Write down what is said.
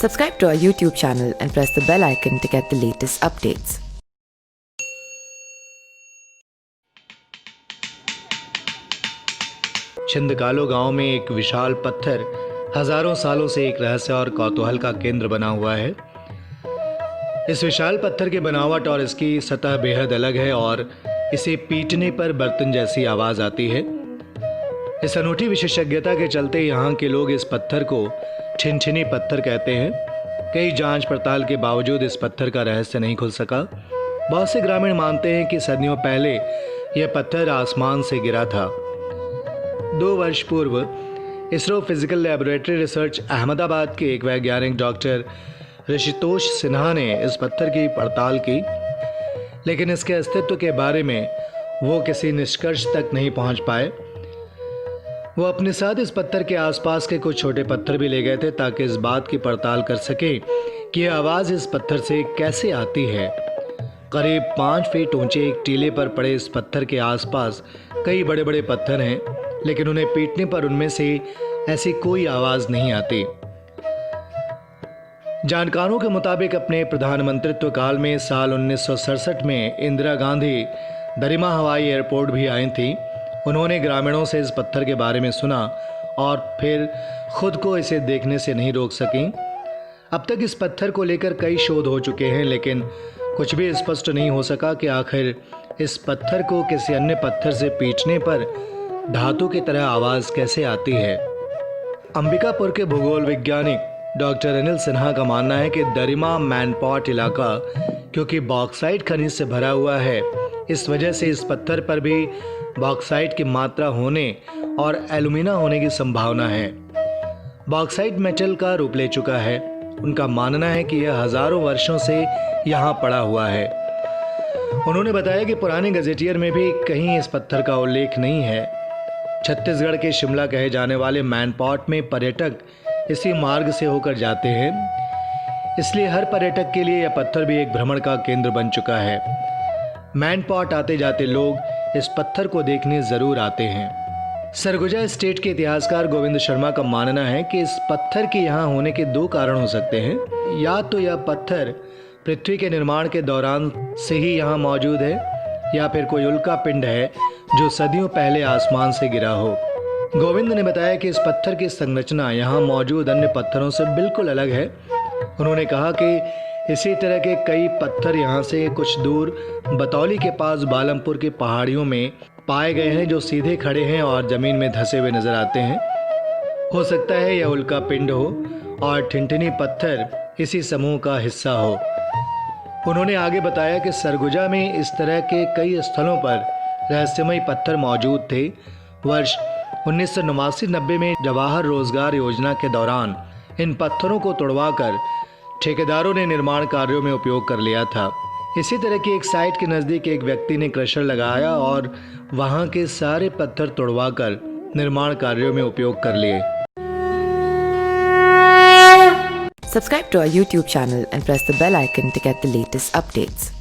Subscribe to our YouTube channel and press the bell icon to get the latest updates. छिंदकालो गांव में एक विशाल पत्थर हजारों सालों से एक रहस्य और कौतूहल का केंद्र बना हुआ है। इस विशाल पत्थर की बनावट और इसकी सतह बेहद अलग है और इसे पीटने पर बर्तन जैसी आवाज आती है। इस अनूठी विशेषज्ञता के चलते यहाँ के लोग इस पत्थर को छिनछिनी पत्थर कहते हैं। कई जांच पड़ताल के बावजूद इस पत्थर का रहस्य नहीं खुल सका। बहुत से ग्रामीण मानते हैं कि सदियों पहले यह पत्थर आसमान से गिरा था। 2 वर्ष पूर्व ISRO physical laboratory research Ahmedabad के एक वैज्ञानिक डॉक्टर ऋषितोष सिन्हा ने इस पत्थर की पड़ताल की, लेकिन इसके अस्तित्व के बारे में वो किसी निष्कर्ष तक नहीं पहुंच पाए। वो अपने साथ इस पत्थर के आसपास के कुछ छोटे पत्थर भी ले गए थे ताकि इस बात की पड़ताल कर सके कि यह आवाज़ इस पत्थर से कैसे आती है। करीब 5 फीट ऊंचे एक टीले पर पड़े इस पत्थर के आसपास कई बड़े बड़े पत्थर हैं, लेकिन उन्हें पीटने पर उनमें से ऐसी कोई आवाज़ नहीं आती। जानकारों के मुताबिक अपने प्रधानमंत्रित्व काल में साल 1967 में इंदिरा गांधी दरिमा हवाई एयरपोर्ट भी आई थी। उन्होंने ग्रामीणों से इस पत्थर के बारे में सुना और फिर खुद को इसे देखने से नहीं रोक सकीं। अब तक इस पत्थर को लेकर कई शोध हो चुके हैं, लेकिन कुछ भी स्पष्ट नहीं हो सका कि आखिर इस पत्थर को किसी अन्य पत्थर से पीटने पर धातु की तरह आवाज़ कैसे आती है। अंबिकापुर के भूगोल वैज्ञानिक डॉक्टर अनिल सिन्हा का मानना है कि दरिमा मैनपॉट इलाका क्योंकि बॉक्साइट खनिज से भरा हुआ है, इस वजह से इस पत्थर पर भी बॉक्साइट की मात्रा होने और एल्यूमिना होने की संभावना है। बॉक्साइट मेटल का रूप ले चुका है। उनका मानना है कि यह हजारों वर्षों से यहाँ पड़ा हुआ है। उन्होंने बताया कि पुराने गजेटियर में भी कहीं इस पत्थर का उल्लेख नहीं है। छत्तीसगढ़ के शिमला कहे जाने वाले मैनपॉट में पर्यटक इसी मार्ग से होकर जाते हैं, इसलिए हर पर्यटक के लिए यह पत्थर भी एक भ्रमण का केंद्र बन चुका है। मैनपॉट आते जाते लोग इस पत्थर को देखने जरूर आते हैं। सरगुजा स्टेट के इतिहासकार गोविंद शर्मा का मानना है कि इस पत्थर के यहाँ होने के 2 कारण हो सकते हैं। या तो यह पत्थर पृथ्वी के निर्माण के दौरान से ही यहाँ मौजूद है, या फिर कोई उल्का पिंड है जो सदियों पहले आसमान से गिरा हो। गोविंद ने बताया कि इस पत्थर की संरचना यहाँ मौजूद अन्य पत्थरों से बिल्कुल अलग है। उन्होंने कहा कि इसी तरह के कई पत्थर यहाँ से कुछ दूर बतौली के पास बालमपुर की पहाड़ियों में पाए गए हैं, जो सीधे खड़े हैं और जमीन में धंसे हुए नजर आते हैं। हो सकता है यह उल्का पिंड हो और ठिनठिनी पत्थर इसी समूह का हिस्सा हो। उन्होंने आगे बताया कि सरगुजा में इस तरह के कई स्थलों पर रहस्यमय पत्थर मौजूद थे। वर्ष 1989-90 में जवाहर रोजगार योजना के दौरान इन पत्थरों को तोड़वाकर ठेकेदारों ने निर्माण कार्यों में उपयोग कर लिया था। इसी तरह की एक साइट के नज़दीक एक व्यक्ति ने क्रशर लगाया और वहां के सारे पत्थर तोड़वाकर निर्माण कार्यों में उपयोग कर लिए। Subscribe to our YouTube channel and press the bell icon to get the latest updates.